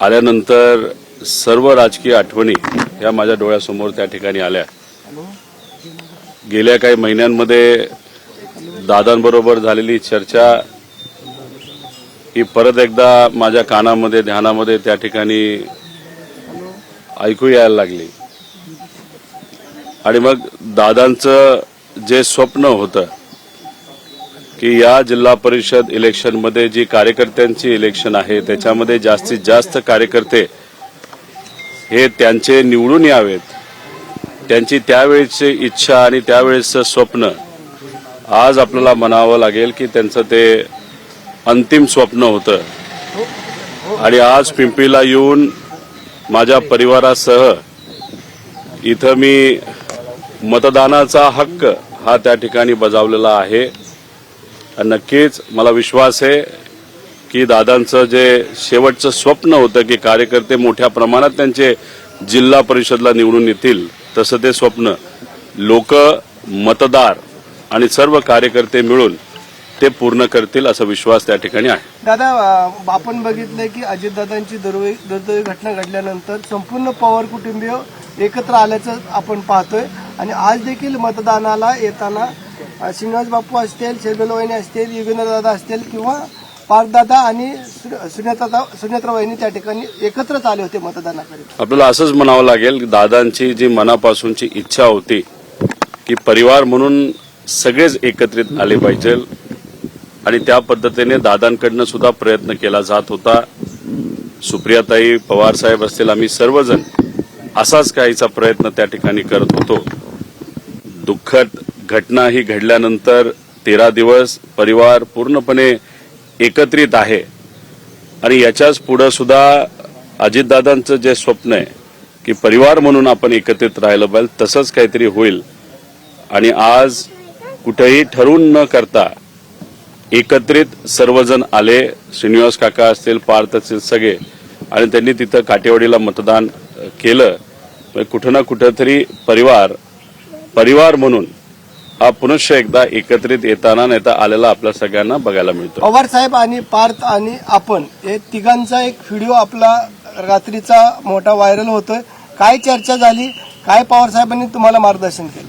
आल्यानंतर सर्व राजकीय आठवणी या माझ्या डोळ्यासमोर त्या ठिकाणी आल्या। गेल्या काही महिन्यांमध्ये दादांबरोबर झालेली चर्चा ही परत एकदा माझ्या कानामध्ये ध्यानामध्ये त्या ठिकाणी ऐकू यायला लागली आणि मग दादांचं जे स्वप्न होतं की या जिल्हा परिषद इलेक्शनमध्ये जी कार्यकर्त्यांची इलेक्शन आहे त्याच्यामध्ये जास्तीत जास्त कार्यकर्ते हे त्यांचे निवडून यावेत, त्यांची त्यावेळेची इच्छा आणि त्यावेळेचं स्वप्न आज आपल्याला म्हणावं लागेल की त्यांचं ते अंतिम स्वप्न होतं। आणि आज पिंपरीला येऊन माझ्या परिवारासह इथं मी मतदानाचा हक्क हा त्या ठिकाणी बजावलेला आहे। नक्कीच मला विश्वास आहे की दादांचं जे शेवटचं स्वप्न होतं की कार्यकर्ते मोठ्या प्रमाणात त्यांचे जिल्हा परिषदला निवडून येतील, तसं ते स्वप्न लोक, मतदार आणि सर्व कार्यकर्ते मिळून ते पूर्ण करतील असा विश्वास त्या ठिकाणी आहे। दादा, आपण बघितलंय की अजितदादांची दुर्दैवी घटना घडल्यानंतर संपूर्ण पवार कुटुंबीय एकत्र आल्याचं आपण पाहतोय आणि आज देखील मतदानाला येताना श्रीनिवास बापू असतील, शर्मिला वहिनी असतील, योगेंद्र दादा असतील किंवा पार्थदादा आणि सुनेत्रा वहिनी त्या ठिकाणी एकत्रच आले होते मतदानाकरिता। आपल्याला असंच म्हणावं लागेल, दादांची जी मनापासूनची इच्छा होती की परिवार म्हणून सगळेच एकत्रित आले पाहिजे आणि त्या पद्धतीने दादांकडनं सुद्धा प्रयत्न केला जात होता। सुप्रियाताई पवार साहेब असतील, आम्ही सर्वजण असाच काहीचा प्रयत्न त्या ठिकाणी करत होतो। दुःखद घटना ही घडल्यानंतर 13 दिवस परिवार पूर्णपणे एकत्रित आहे आणि याच्याच पुढे सुद्धा अजितदादांचं जे स्वप्न आहे की परिवार म्हणून आपण एकत्रित राहिलं पाहिजे, तसंच काहीतरी होईल। आणि आज कुठेही ठरवून न करता एकत्रित सर्वजण आले, श्रीनिवास काका असतील, पार्थ असतील, सगळे, आणि त्यांनी तिथं काटेवाडीला मतदान केलं। कुठं ना कुठंतरी परिवार म्हणून हा पुनश्च एकदा एकत्रित येताना नेता आलेला आपल्या सगळ्यांना बघायला मिळतो। पवार साहेब आणि पार्थ आणि आपण हे तिघांचा एक व्हिडिओ आपला रात्रीचा मोठा व्हायरल होतोय, काय चर्चा झाली, काय पवार साहेबांनी तुम्हाला मार्गदर्शन केलं?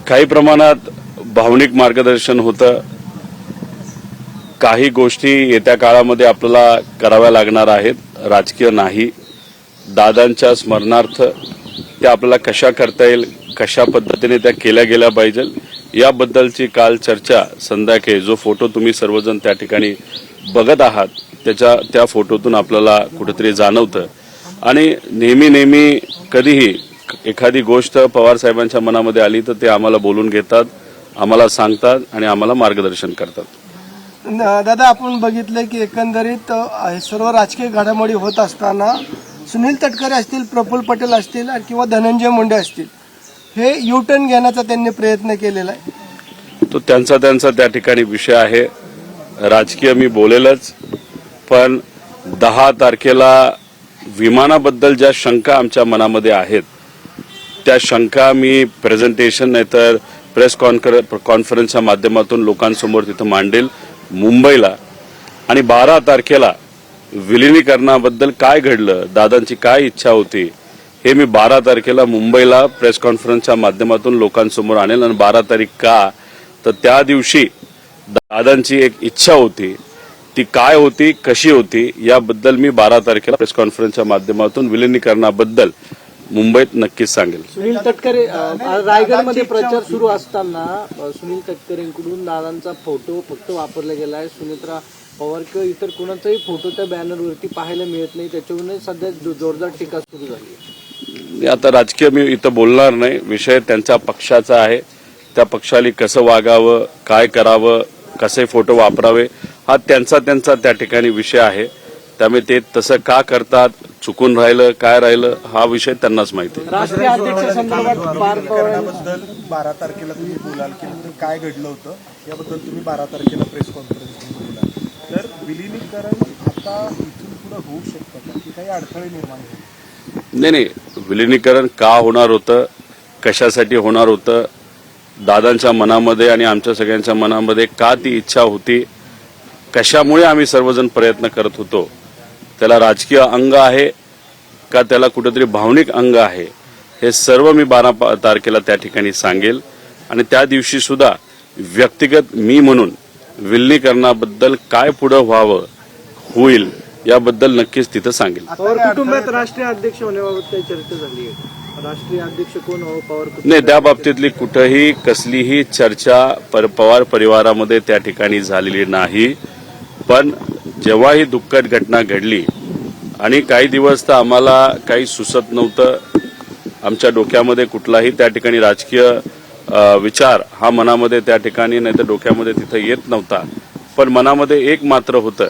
काही प्रमाणात भावनिक मार्गदर्शन होतं, काही गोष्टी येत्या काळामध्ये आपल्याला कराव्या लागणार आहेत, राजकीय नाही। दादांच्या स्मरणार्थ त्या आपल्याला कशा करता येईल, कशा पद्धतीने त्या केल्या गेल्या पाहिजे याबद्दलची काल चर्चा संध्याकाळी जो फोटो तुम्ही सर्वजण त्या ठिकाणी बघत आहात त्या फोटोतून आपल्याला कुठेतरी जाणवतं। आणि नेहमी कधीही एखादी गोष्ट पवार साहेबांच्या मनामध्ये आली तर ते आम्हाला बोलून घेतात, आम्हाला सांगतात आणि आम्हाला मार्गदर्शन करतात। दादा, आपण बघितलं की एकंदरीत सर्व राजकीय घडामोडी होत असताना सुनील तटकरे असतील, प्रफुल्ल पटेल असतील किंवा धनंजय मुंडे असतील, हे यू टर्न घेण्याचा त्यांनी प्रयत्न केलेला आहे। तो त्यांचा त्या ठिकाणी विषय आहे, राजकीय मी बोलेलच। पण 10 तारखेला विमानाबद्दल ज्या शंका आमच्या मनामध्ये आहेत त्या शंका मी प्रेझेंटेशन नाहीतर प्रेस कॉन्फरन्सच्या माध्यमातून लोकांसमोर तिथं मांडेल मुंबईला। आणि 12 तारखेला विलिनीकरणाबद्दल काय घडलं, दादांची काय इच्छा होती, हे मी 12 तारखेला मुंबईला प्रेस कॉन्फरन्सच्या माध्यमातून लोकांसमोर आणेल। आणि 12 तारीख का, तर त्या दिवशी दादांची एक इच्छा होती, ती काय होती, कशी होती याबद्दल मी 12 तारखेला प्रेस कॉन्फरन्सच्या माध्यमातून विलिनीकरणाबद्दल मुंबईत नक्कीच सांगेल। सुनील तटकरे रायगडमध्ये प्रचार सुरू असताना सुनील तटकरेंकडून दादांचा फोटो फक्त वापरला गेला आहे, सुनेत्रा पवार किंवा इतर कोणाचाही फोटो त्या बॅनरवरती पाहायला मिळत नाही, त्याच्यावरून सध्या जोरदार टीका सुरू झाली। आता राजकीय मी इथं बोलणार नाही, विषय त्यांच्या पक्षाचा आहे, त्या पक्षाला कसं वागावं, काय करावं, कसे फोटो वापरावे हा त्यांचा त्या ठिकाणी विषय आहे। त्यामुळे ते तसं का करतात, चुकून राहिलं, काय राहिलं हा विषय त्यांनाच माहिती आहे। राष्ट्रीय अध्यक्षांसंदर्भात 12 तारखेला तुम्ही बोलाल की काय घडलं होतं याबद्दल तुम्ही 12 तारखेला प्रेस कॉन्फरन्स बोलाल, तर विलिनीकरण आता इथून पुढे होऊ शकतं की काही अडथळे निर्माण होईल? नाही, विलिनीकरण का होणार होतं, कशासाठी होणार होतं, दादांच्या मनामध्ये आणि आमच्या सगळ्यांच्या मनामध्ये का ती इच्छा होती, कशामुळे आम्ही सर्वजण प्रयत्न करत होतो, त्याला राजकीय अंग आहे का त्याला कुठेतरी भावनिक अंग आहे, हे सर्व मी 12 तारखेला त्या ठिकाणी सांगेल. आणि त्या दिवशी सुद्धा व्यक्तिगत मी म्हणून विलिनीकरणाबद्दल काय पुढे व्हावं होईल याबद्दल नक्कीच तिथं सांगेल. पवार कुटुंबात राष्ट्रीय अध्यक्ष होण्याबाबत काही चर्चा झाली आहे? राष्ट्रीय अध्यक्ष कोण हो पवार कुटुंब? नाही, त्या बाबतीतली कुठेही कसलीही चर्चा पवार परिवारामध्ये त्या ठिकाणी झालेली नाही. पण जेव्हा ही दुःखद घटना घडली आणि काही दिवस तर आम्हाला काही सुचत नव्हतं, आमच्या डोक्यामध्ये कुठलाही त्या ठिकाणी राजकीय विचार हा मनामध्ये त्या ठिकाणी नाही तर डोक्यामध्ये तिथं येत नव्हता. पण मनामध्ये एक मात्र होतं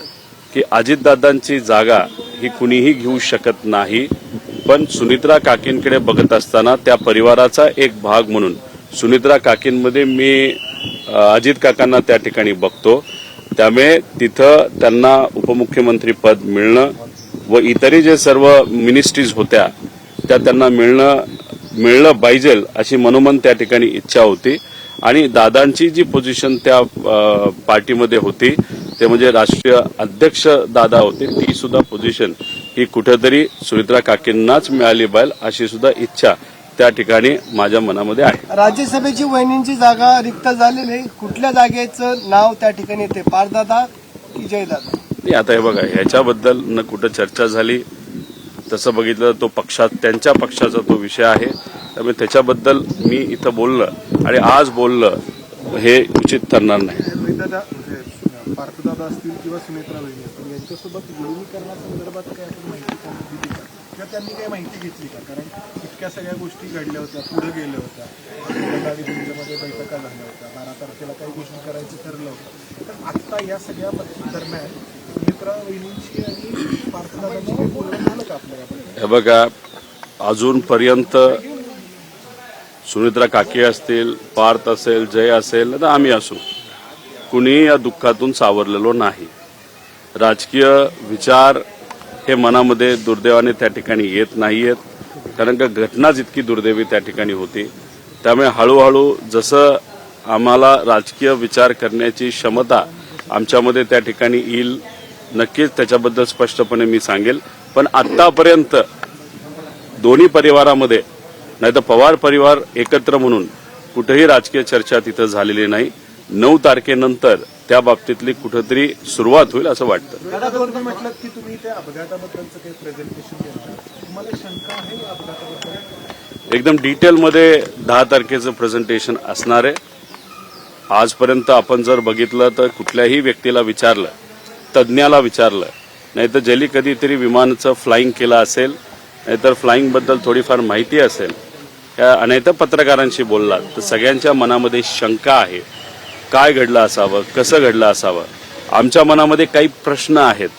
की अजितदादांची जागा ही कुणीही घेऊ शकत नाही. पण सुनित्रा काकींकडे बघत असताना त्या परिवाराचा एक भाग म्हणून सुनित्रा काकींमध्ये मी अजित काकांना त्या ठिकाणी बघतो. त्यामुळे तिथं त्यांना उपमुख्यमंत्री पद मिळणं व इतरही जे सर्व मिनिस्ट्रीज होत्या त्या त्यांना मिळलं पाहिजे अशी मनोमन त्या ठिकाणी इच्छा होती. आणि दादांची जी पोझिशन त्या पार्टीमध्ये होती ते म्हणजे राष्ट्रीय अध्यक्ष दादा होते, ती सुद्धा पोझिशन ही कुठेतरी सुनित्रा काकींनाच मिळाली पाहिजे अशी सुद्धा इच्छा त्या ठिकाणी माझ्या मनामध्ये आहे. राज्यसभेची वहिनींची जागा रिक्त झालेली आहे, कुठल्या जागेचं नाव त्या ठिकाणी येते, पारदादा की जयदादा? नाही, आता हे बघा, ह्याच्याबद्दल न कुठं चर्चा झाली. तसं बघितलं तो त्यांच्या पक्षाचा तो विषय आहे. त्यामुळे त्याच्याबद्दल मी इथं बोललं आणि आज बोललं हे उचित ठरणार नाही. पार्थदादा असतील किंवा सुनेत्रा वहिनी असतील यांच्यासोबत विलिनीकरणासंदर्भात काय आपण माहिती दिली का किंवा त्यांनी काही माहिती घेतली का? कारण इतक्या सगळ्या गोष्टी घडल्या होत्या, पुढे गेल्या होत्या, आणि दिल्लीमध्ये बैठका झाल्या होत्या, 12 तारखेला काही गोष्टी करायचं ठरलं होतं. तर आत्ता या सगळ्या दरम्यान सुनेत्रा वहिनींची आणि पार्थदादांची काही बोलणं झालं का आपल्याला? हे बघा, अजूनपर्यंत सुनित्रा काकी असतील, पार्थ असेल, जय असेल तर आम्ही असू, कुणी या दुःखातून सावरलेलो नाही. राजकीय विचार हे मनामध्ये दुर्दैवाने त्या ठिकाणी येत नाहीयेत, कारण का घटनाच इतकी दुर्दैवी त्या ठिकाणी होती. त्यामुळे हळूहळू जसं आम्हाला राजकीय विचार करण्याची क्षमता आमच्यामध्ये त्या ठिकाणी येईल, नक्कीच त्याच्याबद्दल स्पष्टपणे मी सांगेल. पण आत्तापर्यंत दोन्ही परिवारामध्ये नाही तर पवार परिवार एकत्र म्हणून कुठेही राजकीय चर्चा तिथं झालेली नाही. 9 तारखेनंतर त्या बाबतीतली कुठेतरी सुरुवात होईल असं वाटतं. दादा, तुम्ही म्हटलं की तुम्ही त्या अपघाताबद्दलचं काही प्रेझेंटेशन केलं, तुम्हाला शंका आहे या अपघाताबद्दल? एकदम डिटेलमध्ये 10 तारखेचं प्रेझेंटेशन असणार आहे. आजपर्यंत आपण जर बघितलं तर कुठल्याही व्यक्तीला विचारलं, तज्ज्ञाला विचारलं, नाहीतर ज्यांनी कधीतरी विमानाचं फ्लाईंग केलं असेल, नाहीतर फ्लाईंगबद्दल थोडीफार माहिती असेल, नाहीतर पत्रकारांशी बोललात, तर सगळ्यांच्या मनामध्ये शंका आहे. काय घडलं असावं, कसं घडलं असावं. आमच्या मनामध्ये काही प्रश्न आहेत.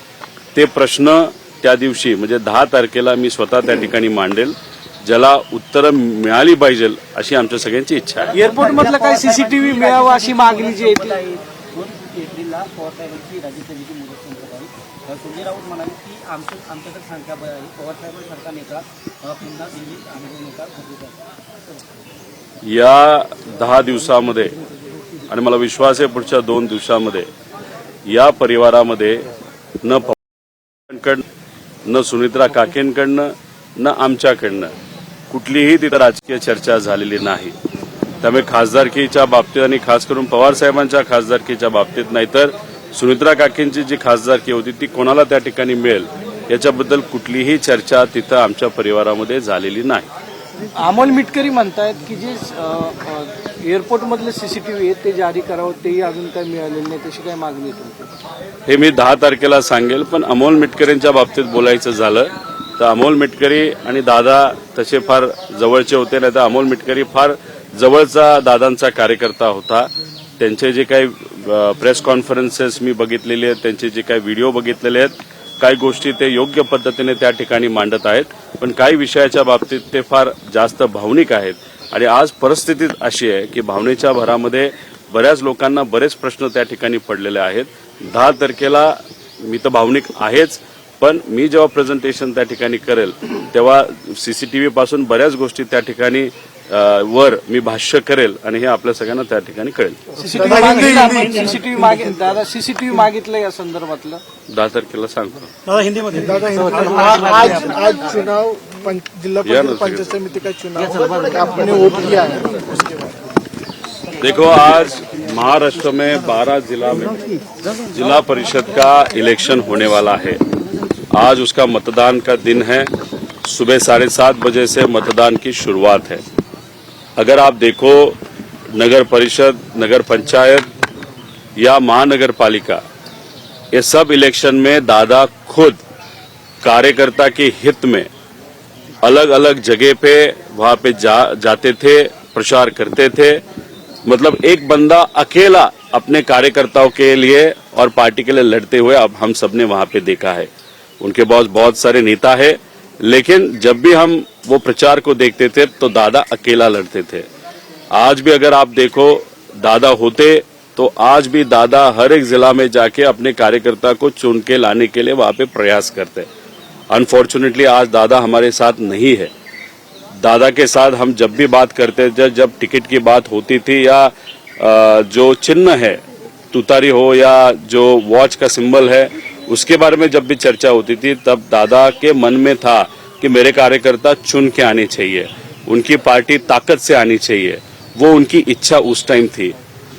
ते प्रश्न त्या दिवशी म्हणजे 10 तारखेला मी स्वतः त्या ठिकाणी मांडेल, ज्याला उत्तरं मिळाली पाहिजे अशी आमच्या सगळ्यांची इच्छा आहे. एअरपोर्ट मधलं काय सीसीटीव्ही मिळावं अशी मागणी जी आहे एप्रिलला पवारसाहेबांची राज्यसभेची मुदत संपत आहे. संजय राऊत म्हणाले की आमच्याकडे संख्याबळ आहे, पवारसाहेबांसारखा नेता पुन्हा दिल्लीत आणू नका. या 10 दिवसामध्ये आणि मला विश्वास आहे पुढच्या 2 दिवसामध्ये या परिवारामध्ये न पवारांकडनं, न सुनित्रा काकेंकडनं, न आमच्याकडनं कुठलीही तिथं राजकीय चर्चा झालेली नाही. त्यामुळे खासदारकीच्या बाबतीत आणि खास करून पवारसाहेबांच्या खासदारकीच्या बाबतीत नाहीतर सुनित्रा काकेंची जी खासदारकी होती ती कोणाला त्या ठिकाणी मिळेल याच्याबद्दल कुठलीही चर्चा तिथं आमच्या परिवारामध्ये झालेली नाही. अमोल मिटकरी म्हणतायत की जे एअरपोर्ट मधले सीसीटीव्ही आहेत ते जारी करावं, तेही अजून काही मिळालेलं नाही, तशी काय मागणी आहे तुमची? हे मी 10 तारखेला सांगेल. पण अमोल मिटकरींच्या बाबतीत बोलायचं झालं तर अमोल मिटकरी आणि दादा तसे फार जवळचे होते, नाही तर अमोल मिटकरी फार जवळचा दादांचा कार्यकर्ता होता. त्यांचे जे काही प्रेस कॉन्फरन्सेस मी बघितलेले आहेत, त्यांचे जे काही व्हिडिओ बघितलेले आहेत, काही गोष्टी ते योग्य पद्धतीने त्या ठिकाणी मांडत आहेत. पण काही विषयाच्या बाबतीत ते फार जास्त भावनिक आहेत. आणि आज परिस्थिती अशी आहे की भावनेच्या भरामध्ये बऱ्याच लोकांना बरेच प्रश्न त्या ठिकाणी पडलेले आहेत. 10 तारखेला मी तर भावनिक आहेच, पण मी जेव्हा प्रेझेंटेशन त्या ठिकाणी करेल तेव्हा सीसीटीव्ही पासून बऱ्याच गोष्टी त्या ठिकाणी वर मी भाष्य करेल आणि हे आपल्या सगळ्यांना त्या ठिकाणी कळेल. सीसीटीव्ही मागितलं या संदर्भातलं 10 तारखेला सांगतो. आज चुनाव जिला परिषद पंचायत समिति का चुनाव आपने वोट किया है, उसके बाद देखो, आज महाराष्ट्र में 12 जिला में जिला परिषद का इलेक्शन होने वाला है. आज उसका मतदान का दिन है. सुबह 7:30 बजे से मतदान की शुरुआत है. अगर आप देखो, नगर परिषद, नगर पंचायत या महानगर पालिका, ये सब इलेक्शन में दादा खुद कार्यकर्ता के हित में अलग अलग जगह पे वहां पे जाते थे, प्रचार करते थे. मतलब एक बंदा अकेला अपने कार्यकर्ताओं के लिए और पार्टी के लिए लड़ते हुए अब हम सबने वहां पे देखा है. उनके पास बहुत सारे नेता है, लेकिन जब भी हम वो प्रचार को देखते थे तो दादा अकेला लड़ते थे. आज भी अगर आप देखो, दादा होते तो आज भी दादा हर एक जिला में जाके अपने कार्यकर्ता को चुन के लाने के लिए वहां पे प्रयास करते. अनफॉर्चुनेटली आज दादा हमारे साथ नहीं है. दादा के साथ हम जब भी बात करते थे, जब टिकट की बात होती थी या जो चिन्ह है, तुतारी हो या जो वॉच का सिंबल है, उसके बारे में जब भी चर्चा होती थी, तब दादा के मन में था कि मेरे कार्यकर्ता चुन के आने चाहिए, उनकी पार्टी ताकत से आनी चाहिए. वो उनकी इच्छा उस टाइम थी.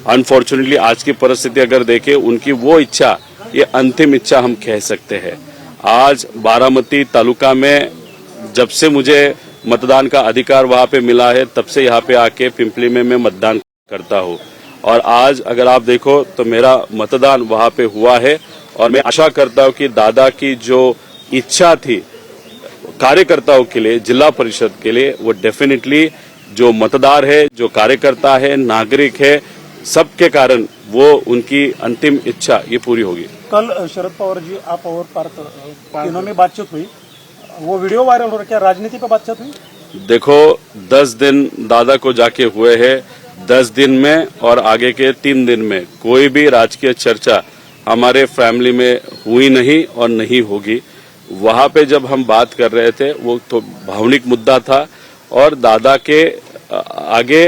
अनफॉर्चुनेटली आज की परिस्थिति अगर देखें, उनकी वो इच्छा, ये अंतिम इच्छा हम कह सकते हैं. आज बारामती तालुका में जब से मुझे मतदान का अधिकार वहां पे मिला है, तब से यहाँ पे आके पिंपली में मैं मतदान करता हूँ. और आज अगर आप देखो तो मेरा मतदान वहां पे हुआ है. और मैं आशा करता हूँ कि दादा की जो इच्छा थी कार्यकर्ताओं के लिए, जिला परिषद के लिए, वो डेफिनेटली जो मतदार है, जो कार्यकर्ता है, नागरिक है, सबके कारण वो उनकी अंतिम इच्छा ये पूरी होगी. कल शरद पवार जी, आप और पार्थ तीनों में बातचीत हुई, वो वीडियो वायरल हो रहा है, क्या राजनीति पे बातचीत हुई? देखो, 10 दिन दादा को जाके हुए हैं. 10 दिन में और आगे के 3 दिन में कोई भी राजकीय चर्चा हमारे फैमिली में हुई नहीं और नहीं होगी. वहां पे जब हम बात कर रहे थे, वो तो भावनिक मुद्दा था और दादा के आगे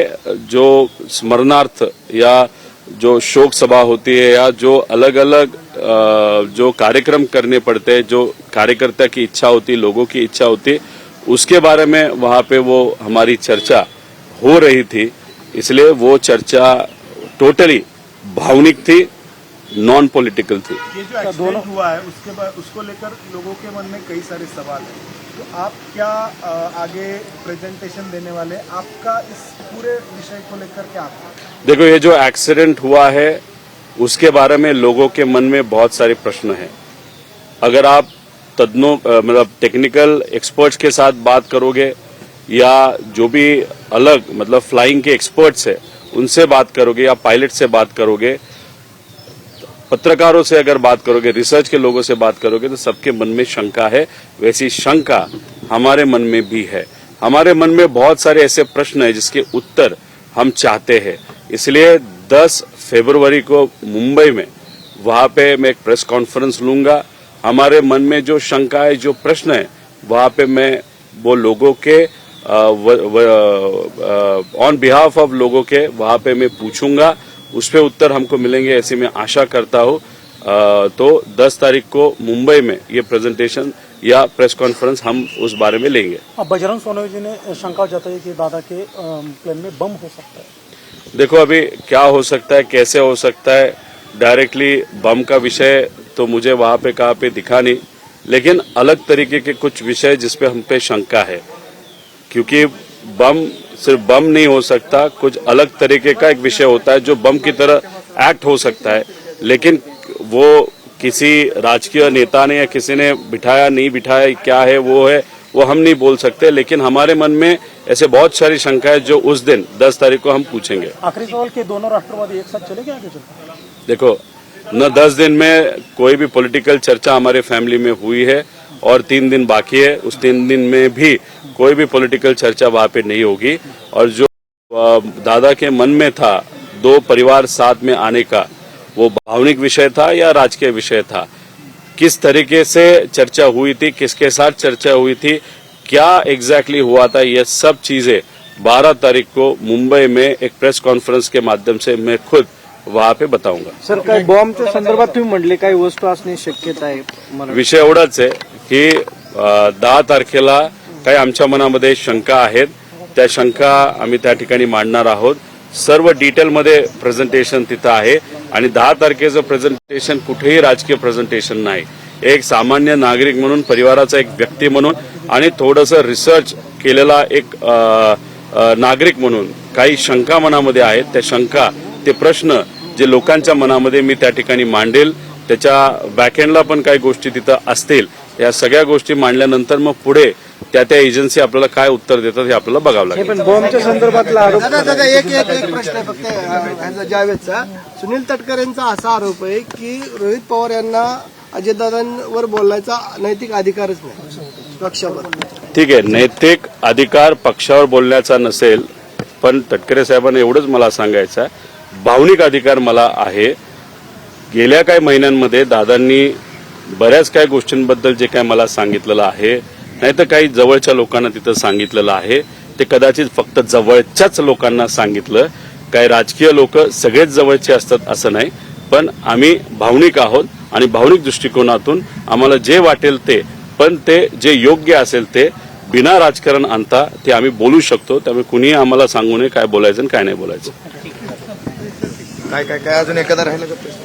जो स्मरणार्थ या जो शोक सभा होती है या जो अलग अलग जो कार्यक्रम करने पड़ते हैं, जो कार्यकर्ता की इच्छा होती, लोगों की इच्छा होती, उसके बारे में वहां पे वो हमारी चर्चा हो रही थी. इसलिए वो चर्चा टोटली भावनिक थी, नॉन पॉलिटिकल थी. ये जो एक्सीडेंट हुआ है उसके बाद उसको लेकर लोगों के मन में कई सारे सवाल हैं. तो आप क्या आगे प्रेजेंटेशन देने वाले, आपका इस पूरे विषय को लेकर क्या? देखो, ये जो एक्सीडेंट हुआ है उसके बारे में लोगों के मन में बहुत सारे प्रश्न हैं. अगर आप मतलब टेक्निकल एक्सपर्ट्स के साथ बात करोगे या जो भी अलग मतलब फ्लाइंग के एक्सपर्ट्स है उनसे बात करोगे या पायलट से बात करोगे, पत्रकारों से अगर बात करोगे, रिसर्च के लोगों से बात करोगे, तो सबके मन में शंका है. वैसी शंका हमारे मन में भी है. हमारे मन में बहुत सारे ऐसे प्रश्न हैं जिसके उत्तर हम चाहते हैं. इसलिए 10 फरवरी को मुंबई में वहां पे मैं एक प्रेस कॉन्फ्रेंस लूंगा. हमारे मन में जो शंका है, जो प्रश्न है, वहां पे मैं वो लोगों के ऑन बिहाफ ऑफ लोगों के वहां पे मैं पूछूंगा. उस पे उत्तर हमको मिलेंगे ऐसी मैं आशा करता हूँ. तो 10 तारीख को मुंबई में ये प्रेजेंटेशन या प्रेस कॉन्फ्रेंस हम उस बारे में लेंगे. बजरंग सोनवणे जी ने शंका जताई कि दादा के प्लेन में बम हो सकता है. देखो, अभी क्या हो सकता है, कैसे हो सकता है, डायरेक्टली बम का विषय तो मुझे वहां पे कहाँ पे दिखा नहीं, लेकिन अलग तरीके के कुछ विषय जिसपे हम पे शंका है. क्योंकि बम सिर्फ बम नहीं हो सकता, कुछ अलग तरीके का एक विषय होता है जो बम की तरह एक्ट हो सकता है, लेकिन वो किसी राजकीय नेता ने या किसी ने बिठाया नहीं बिठाया, क्या है वो हम नहीं बोल सकते. लेकिन हमारे मन में ऐसे बहुत सारी शंकाएं जो उस दिन 10 तारीख को हम पूछेंगे. आखिरी सवाल कि दोनों राष्ट्रवादी एक साथ चले गए आगे चलकर? देखो, न 10 दिन में कोई भी पॉलिटिकल चर्चा हमारे फैमिली में हुई है और 3 दिन बाकी है. उस 3 दिन में भी कोई भी पॉलिटिकल चर्चा वहां पे नहीं होगी. और जो दादा के मन में था 2 परिवार साथ में आने का, वो भावनिक विषय था या राजकीय विषय था, किस तरीके से चर्चा हुई थी, किसके साथ चर्चा हुई थी, क्या एग्जैक्टली हुआ था, ये सब चीजें 12 तारीख को मुंबई में एक प्रेस कॉन्फ्रेंस के माध्यम से मैं खुद वहां पे बताऊंगा. सर काय बॉम्बच्या संदर्भात तुम्ही म्हटले काही वस्तू असण्याची शक्यता आहे मला विषय एवढाच आहे की 10 तारखेला काही आमच्या मनामध्ये शंका आहेत. त्या शंका आम्ही त्या ठिकाणी मांडणार आहोत. सर्व डिटेलमध्ये प्रेझेंटेशन तिथं आहे आणि 10 तारखेचं प्रेझेंटेशन कुठेही राजकीय प्रेझेंटेशन नाही. एक सामान्य नागरिक म्हणून, परिवाराचा एक व्यक्ती म्हणून आणि थोडंसं रिसर्च केलेला एक नागरिक म्हणून काही शंका मनामध्ये आहेत. त्या शंका, ते प्रश्न जे लोकांच्या मनामध्ये मी त्या ठिकाणी मांडेल. त्याच्या बॅकएंडला पण काही गोष्टी तिथं असतील. या सगळ्या गोष्टी मांडल्यानंतर मग पुढे त्या एजन्सी आपल्याला काय उत्तर देतात हे आपल्याला बघावं लागेल. पण बॉम्बच्या संदर्भातला आरोप दादा एक प्रश्न आहे फक्त ह्याचा जावेदचा. सुनील तटकरेंचा असा आरोप आहे की रोहित पवार यांना अजितदादांवर बोलायचा नैतिक अधिकारच नाही पक्षावर. ठीक आहे, नैतिक अधिकार पक्षावर बोलण्याचा नसेल, पण तटकरे साहेबांना एवढंच मला सांगायचं आहे, भावनिक अधिकार मला आहे. गेल्या काही महिन्यांमध्ये दादांनी बऱ्याच काही गोष्टींबद्दल जे काय मला सांगितलेलं आहे, नाहीतर काही जवळच्या लोकांना तिथं सांगितलेलं आहे, ते कदाचित फक्त जवळच्याच लोकांना सांगितलं. काही राजकीय लोक सगळेच जवळचे असतात असं नाही, पण आम्ही भावनिक आहोत आणि भावनिक दृष्टिकोनातून आम्हाला जे वाटेल ते, पण ते जे योग्य असेल ते बिना राजकारण आणता ते आम्ही बोलू शकतो. त्यामुळे कुणीही आम्हाला सांगू नये काय बोलायचं आणि काय नाही बोलायचं. काय अजून एखादा राहिला का प्रश्न?